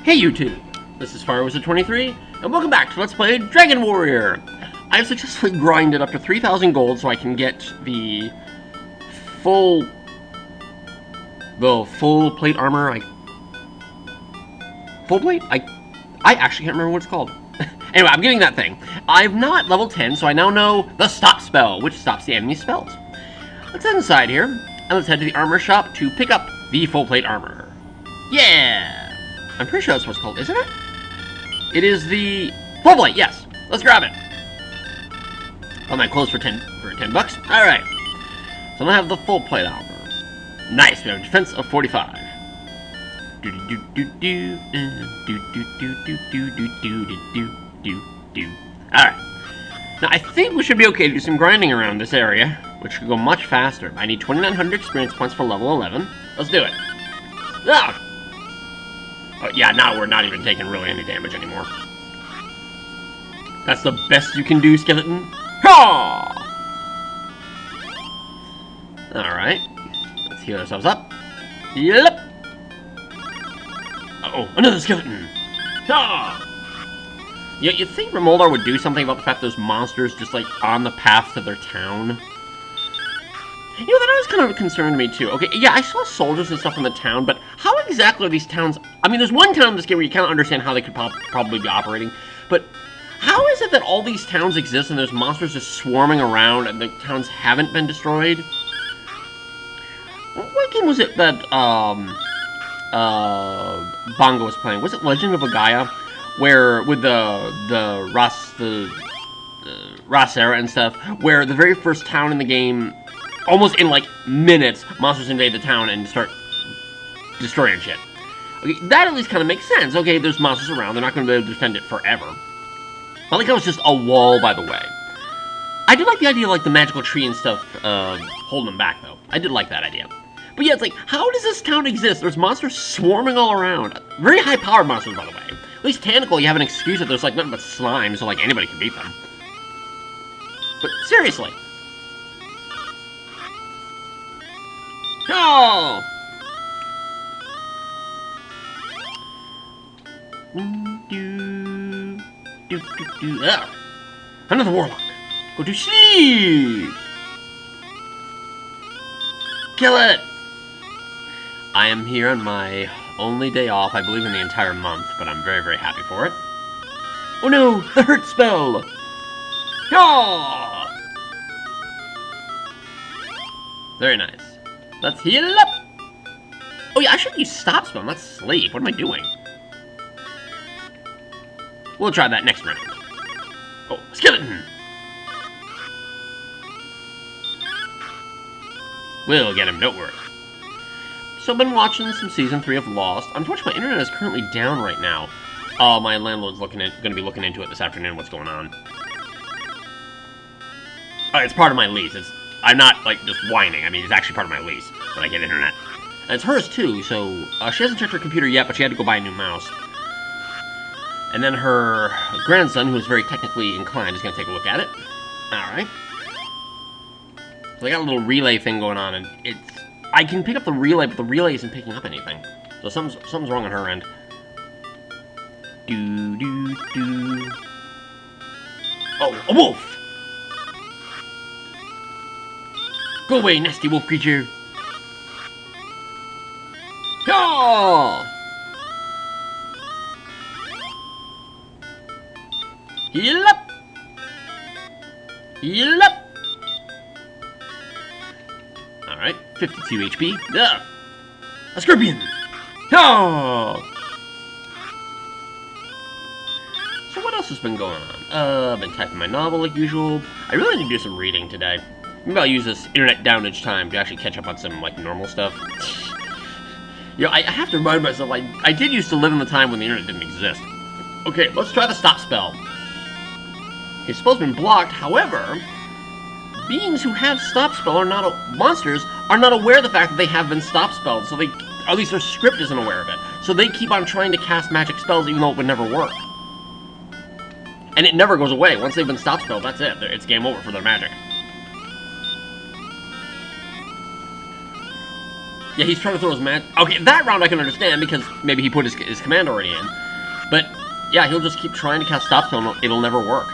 Hey YouTube, this is Firewizard23, and welcome back to Let's Play Dragon Warrior! I have successfully grinded up to 3,000 gold so I can get the full plate armor. Full plate? I actually can't remember what it's called. Anyway, I'm getting that thing. I've not level 10, so I now know the stop spell, which stops the enemy's spells. Let's head inside here, and let's head to the armor shop to pick up the full plate armor. Yeah! I'm pretty sure that's what it's called, isn't it? It is the full plate, yes. Let's grab it. Oh, my clothes for 10 bucks. All right. So I have the full plate armor. Nice. We have a defense of 45. Do do do do do do do do do do do do do do. All right. Now I think we should be okay to do some grinding around this area, which could go much faster. I need 2,900 experience points for level 11. Let's do it. Ah. Oh, yeah, now we're not even taking really any damage anymore. That's the best you can do, skeleton. Ha! Alright. Let's heal ourselves up. Yep. Uh-oh, another skeleton. Ha! Yeah, you'd think Remoldar would do something about the fact there's monsters just, like, on the path to their town. You know, that always kind of concerned me, too. Okay, yeah, I saw soldiers and stuff in the town, but how exactly are these towns... I mean, there's one town in this game where you kind of understand how they could probably be operating, but how is it that all these towns exist and there's monsters just swarming around and the towns haven't been destroyed? What game was it that, Bongo was playing? Was it Legend of Agaya? Where, with the Rossera and stuff, where the very first town in the game... almost in, like, minutes, monsters invade the town and start destroying shit. Okay, that at least kind of makes sense. Okay, there's monsters around. They're not going to be able to defend it forever. I like how it's just a wall, by the way. I did like the idea of, like, the magical tree and stuff holding them back, though. I did like that idea. But yeah, it's like, how does this town exist? There's monsters swarming all around. Very high-powered monsters, by the way. At least technically, you have an excuse that there's, like, nothing but slime, so, like, anybody can beat them. But seriously. Oh! Ah! Another warlock. Go to sleep. Kill it. I am here on my only day off, I believe, in the entire month, but I'm very, very happy for it. Oh no, the hurt spell. Oh! Very nice. Let's heal up! Oh yeah, I should use stop spell, not sleep. What am I doing? We'll try that next round. Oh, skeleton! We'll get him, don't worry. So I've been watching some Season 3 of Lost. Unfortunately, my internet is currently down right now. My landlord's going to be looking into it this afternoon, what's going on. It's part of my lease. I'm not, like, just whining. I mean, it's actually part of my lease that I get internet. And it's hers, too, so she hasn't checked her computer yet, but she had to go buy a new mouse. And then her grandson, who is very technically inclined, is going to take a look at it. Alright. So they got a little relay thing going on, and it's... I can pick up the relay, but the relay isn't picking up anything. So something's wrong on her end. Do-do-do. Oh, a wolf! Go away, nasty wolf creature! Oh! Heal up! Heal up! Alright, 52 HP. Ugh. A scorpion! Oh! So what else has been going on? I've been typing my novel like usual. I really need to do some reading today. Maybe I'll use this internet downage time to actually catch up on some, like, normal stuff. You know, I have to remind myself, I did used to live in the time when the internet didn't exist. Okay, let's try the stop spell. His spell's been blocked, however, beings who have stop spell are not, monsters, are not aware of the fact that they have been stop spelled, so they, or at least their script isn't aware of it. So they keep on trying to cast magic spells even though it would never work. And it never goes away. Once they've been stop spelled, that's it. It's game over for their magic. Yeah, he's trying to throw his man. Okay, that round I can understand because maybe he put his command already in. But yeah, he'll just keep trying to cast Stop Spell and it'll never work.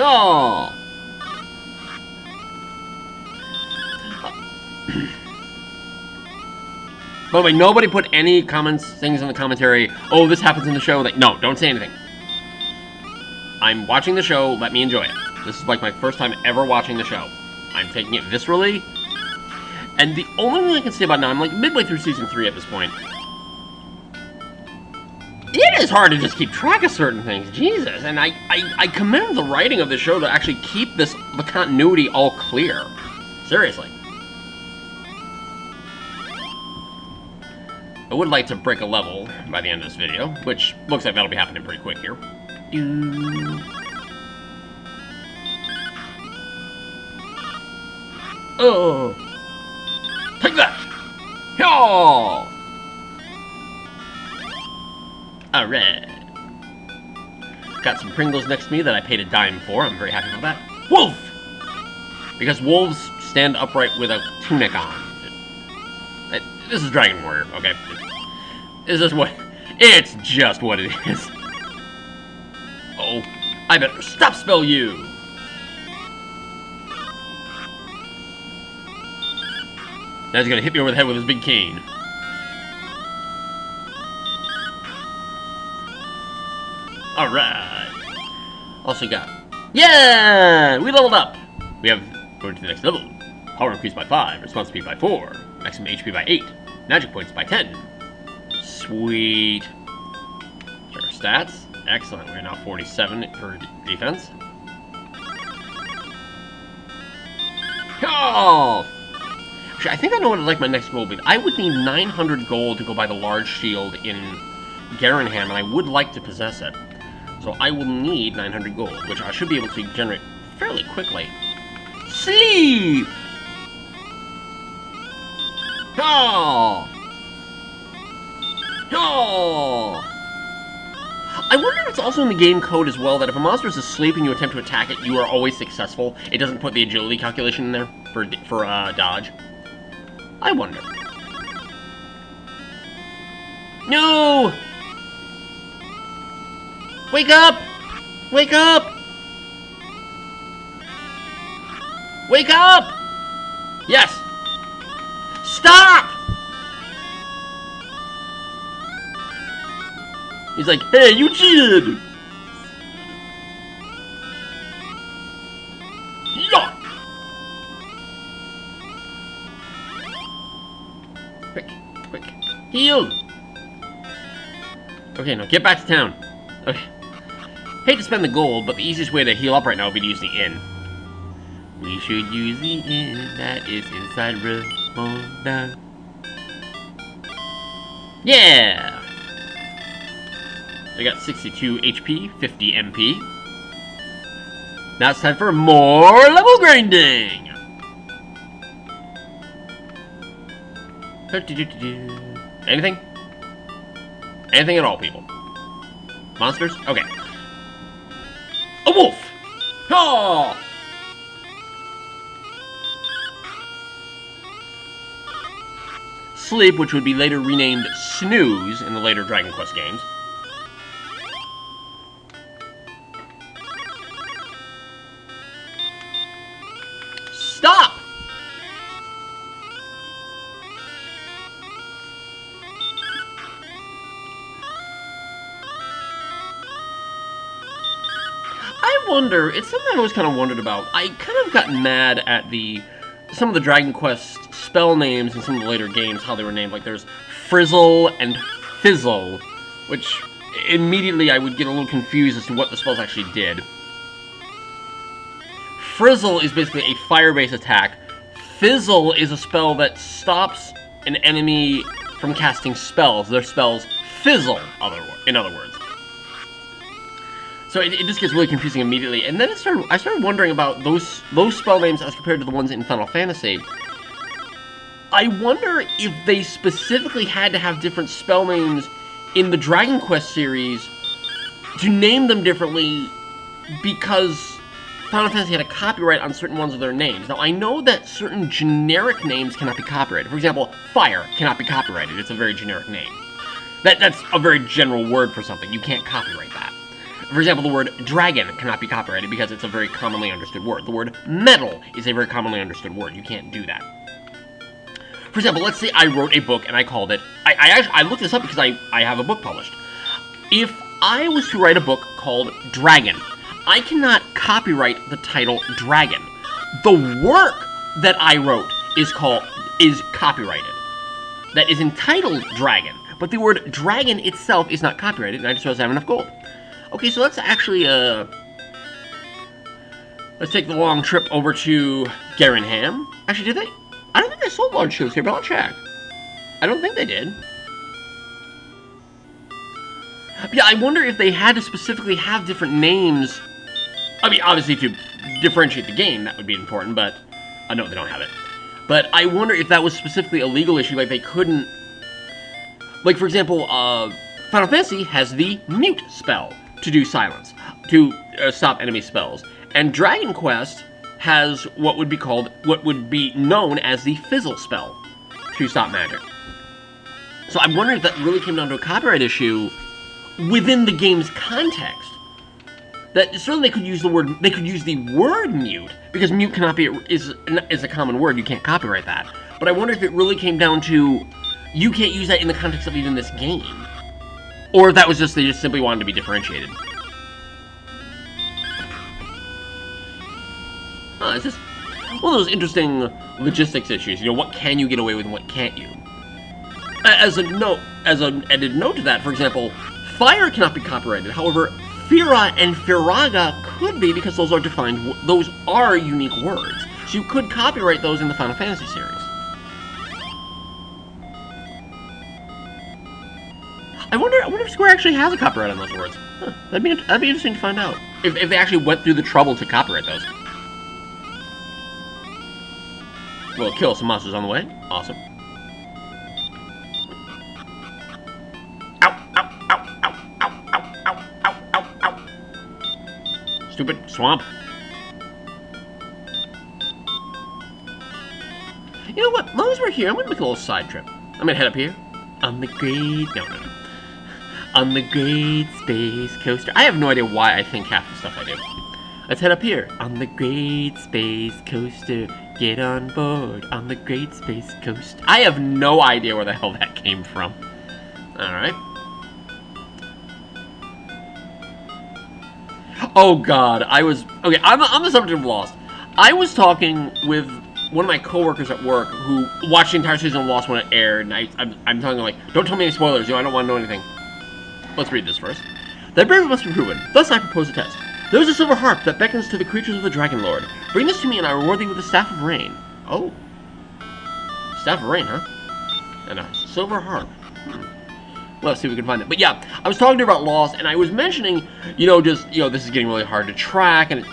Oh! By the way, nobody put any things in the commentary. Oh, this happens in the show. Like, no, don't say anything. I'm watching the show. Let me enjoy it. This is like my first time ever watching the show. I'm taking it viscerally. And the only thing I can say about it now, I'm like midway through season 3 at this point. It is hard to just keep track of certain things. Jesus. And I commend the writing of the show to actually keep the continuity all clear. Seriously. I would like to break a level by the end of this video, which looks like that'll be happening pretty quick here. Oh! Take that! Yo! Alright. Got some Pringles next to me that I paid a dime for. I'm very happy about that. Wolf! Because wolves stand upright with a tunic on. This is Dragon Warrior, okay? This is what... It's just what it is. Oh, I better Stop Spell you! Now he's gonna hit me over the head with his big cane. Alright. Also got... Yeah! We leveled up! We have... Going to the next level. Power increased by 5, response speed by 4, maximum HP by 8, magic points by 10. Sweet. Check our stats. Excellent. We're now 47 for defense. Oh! Actually, I think I know what like my next goal would be. I would need 900 gold to go buy the large shield in Garenham, and I would like to possess it. So I will need 900 gold, which I should be able to generate fairly quickly. Sleep! Oh! Oh! I wonder if it's also in the game code as well that if a monster is asleep and you attempt to attack it, you are always successful. It doesn't put the agility calculation in there for dodge. I wonder. No! Wake up! Wake up! Wake up! Yes! Stop! He's like, hey, you cheated! Yeah! Quick, quick. Heal! Okay, now get back to town. Okay. Hate to spend the gold, but the easiest way to heal up right now would be to use the inn. We should use the inn that is inside Ramona. Yeah! I got 62 HP, 50 MP. Now it's time for more level grinding! Anything? Anything at all, people? Monsters? Okay. A wolf! Oh! Sleep, which would be later renamed Snooze in the later Dragon Quest games. Stop! I wonder, it's something I always kind of wondered about. I kind of got mad at some of the Dragon Quest spell names in some of the later games, how they were named. Like there's Frizzle and Fizzle, which immediately I would get a little confused as to what the spells actually did. Frizzle is basically a fire-based attack. Fizzle is a spell that stops an enemy from casting spells. Their spells fizzle, in other words. So it just gets really confusing immediately. And then I started wondering about those spell names as compared to the ones in Final Fantasy. I wonder if they specifically had to have different spell names in the Dragon Quest series to name them differently because Final Fantasy had a copyright on certain ones of their names. Now, I know that certain generic names cannot be copyrighted. For example, Fire cannot be copyrighted. It's a very generic name. That's a very general word for something. You can't copyright that. For example, the word dragon cannot be copyrighted because it's a very commonly understood word. The word metal is a very commonly understood word. You can't do that. For example, let's say I wrote a book and I called it... I looked this up because I have a book published. If I was to write a book called Dragon, I cannot copyright the title Dragon. The work that I wrote is copyrighted. That is entitled Dragon. But the word dragon itself is not copyrighted, and I just don't have enough gold. Okay, so let's actually, let's take the long trip over to Garinham. Actually, did they? I don't think they sold large shields here, but I'll check. I don't think they did. Yeah, I wonder if they had to specifically have different names. I mean, obviously to differentiate the game, that would be important, but... no, they don't have it. But I wonder if that was specifically a legal issue, like they couldn't... Like, for example, Final Fantasy has the mute spell to do silence, to stop enemy spells. And Dragon Quest has what would be known as the fizzle spell to stop magic. So I'm wondering if that really came down to a copyright issue within the game's context. That certainly they could use the word mute, because mute cannot be is a common word. You can't copyright that. But I wonder if it really came down to you can't use that in the context of even this game. Or if that was just, they just simply wanted to be differentiated. It's just one of those interesting logistics issues. You know, what can you get away with and what can't you? As an added note to that, for example, Fire cannot be copyrighted. However, Fira and Firaga could be, because those are unique words. So you could copyright those in the Final Fantasy series. I wonder if Square actually has a copyright on those words. Huh, that'd be interesting to find out. If they actually went through the trouble to copyright those. We'll kill some monsters on the way. Awesome. Ow, ow, ow, ow, ow, ow, ow, ow, ow, ow. Stupid swamp. You know what? As long as we're here, I'm gonna make a little side trip. I'm gonna head up here. On the great... No. On the Great Space Coaster. I have no idea why I think half the stuff I do. Let's head up here. On the Great Space Coaster. Get on board on the Great Space Coaster. I have no idea where the hell that came from. Alright. Oh god, okay, I'm the subject of Lost. I was talking with one of my coworkers at work who watched the entire season of Lost when it aired, and I'm telling him, like, don't tell me any spoilers, I don't want to know anything. Let's read this first. That bravery must be proven. Thus I propose a test. There is a silver harp that beckons to the creatures of the Dragon Lord. Bring this to me and I reward thee with the Staff of Rain. Oh. Staff of Rain, huh? And a silver harp. Let's see if we can find it. But yeah, I was talking to her about Lost, and I was mentioning, this is getting really hard to track, and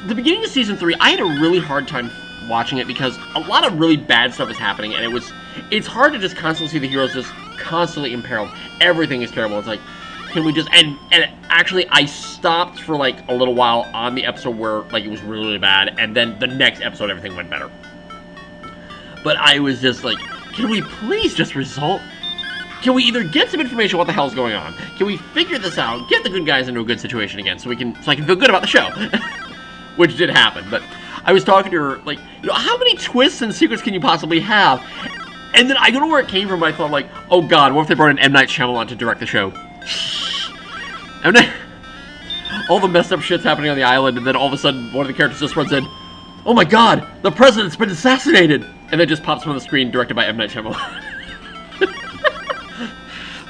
the beginning of Season 3, I had a really hard time watching it because a lot of really bad stuff is happening, and it's hard to just constantly see the heroes just constantly imperiled. Everything is terrible. It's like, can we just... And actually, I stopped for, like, a little while on the episode where, like, it was really, really bad, and then the next episode, everything went better. But I was just like, can we please just resolve... Can we either get some information what the hell's going on? Can we figure this out, get the good guys into a good situation again so I can feel good about the show? Which did happen, but I was talking to her, like, how many twists and secrets can you possibly have? And then I don't know where it came from, but I thought, like, oh god, what if they brought in M. Night Shyamalan to direct the show? And then, all the messed up shit's happening on the island, and then all of a sudden, one of the characters just runs in, oh my god, the president's been assassinated! And then just pops on the screen, directed by M. Night Shyamalan.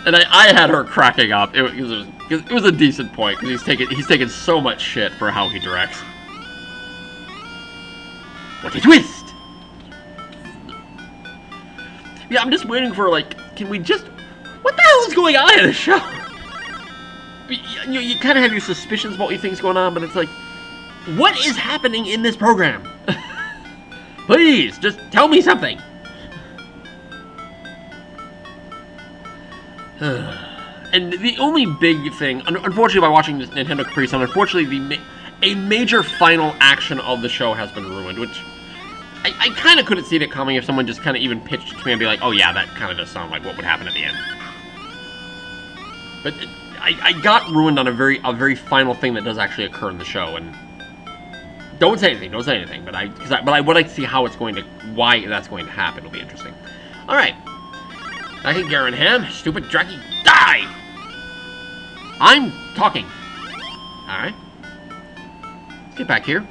And I had her cracking up. It was a decent point, because he's taken so much shit for how he directs. What a twist! Yeah, I'm just waiting for, like, can we just... What the hell is going on in this show? You kind of have your suspicions about what you think's going on, but it's like, what is happening in this program? Please, just tell me something. And the only big thing, unfortunately, by watching this Nintendo Capri Sun, unfortunately, a major final action of the show has been ruined, which I kind of couldn't see it coming if someone just kind of even pitched it to me and be like, oh yeah, that kind of does sound like what would happen at the end. But I got ruined on a very final thing that does actually occur in the show, and don't say anything, but I would like to see how it's going to, why that's going to happen. It'll be interesting. All right, I think Garenham, stupid Draki, die! I'm talking. All right, let's get back here.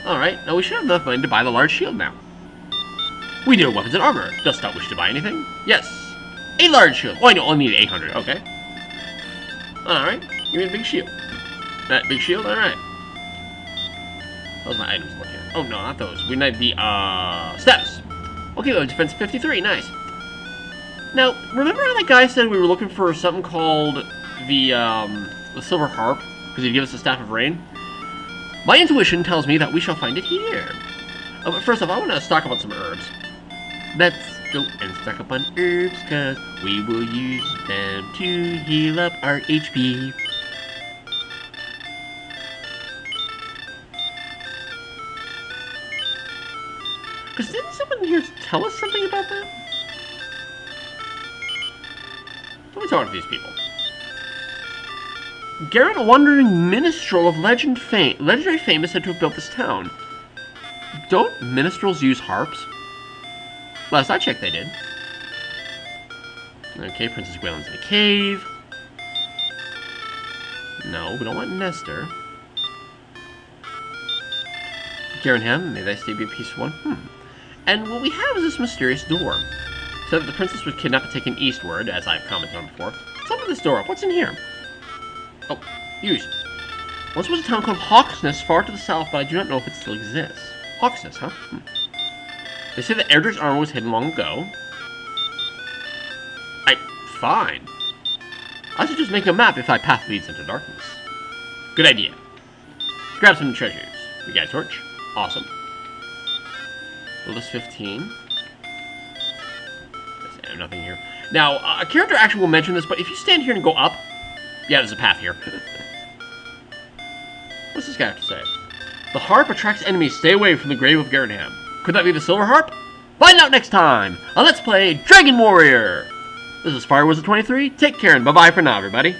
All right, now we should have enough money to buy the large shield now. We need weapons and armor. Dost thou wish to buy anything? Yes. A large shield. Oh, I know, only need 800. Okay. Alright. Give me a big shield. That big shield? Alright. Those are my items to look at. Oh, no, not those. We need the, steps. Okay, well, defense 53. Nice. Now, remember how that guy said we were looking for something called the Silver Harp? Because he'd give us the Staff of Rain? My intuition tells me that we shall find it here. But first off, I want to stock up on some herbs. Let's go and stock up on herbs, cause we will use them to heal up our HP. Cause didn't someone here tell us something about that? Let me talk to these people. Garrett, a wandering minstrel of legendary fame, is said to have built this town. Don't minstrels use harps? Last I checked, they did. Okay, Princess Gwaylen's in a cave. No, we don't want Nestor. Garenham, may thy stay be a peaceful one. And what we have is this mysterious door. So that the princess was kidnapped and taken eastward, as I've commented on before. Let's open this door up. What's in here? Oh, used. Once was a town called Hawksness, far to the south, but I do not know if it still exists. Hawksness, huh? They say that Erdrick's armor was hidden long ago. Fine. I should just make a map if my path leads into darkness. Good idea. Grab some treasures. We got a torch. Awesome. List 15. There's nothing here. Now, a character actually will mention this, but if you stand here and go up... Yeah, there's a path here. What's this guy have to say? The harp attracts enemies. Stay away from the grave of Garenham. Could that be the Silver Harp? Find out next time on Let's Play Dragon Warrior! This is Firewizard23. Take care and bye-bye for now, everybody.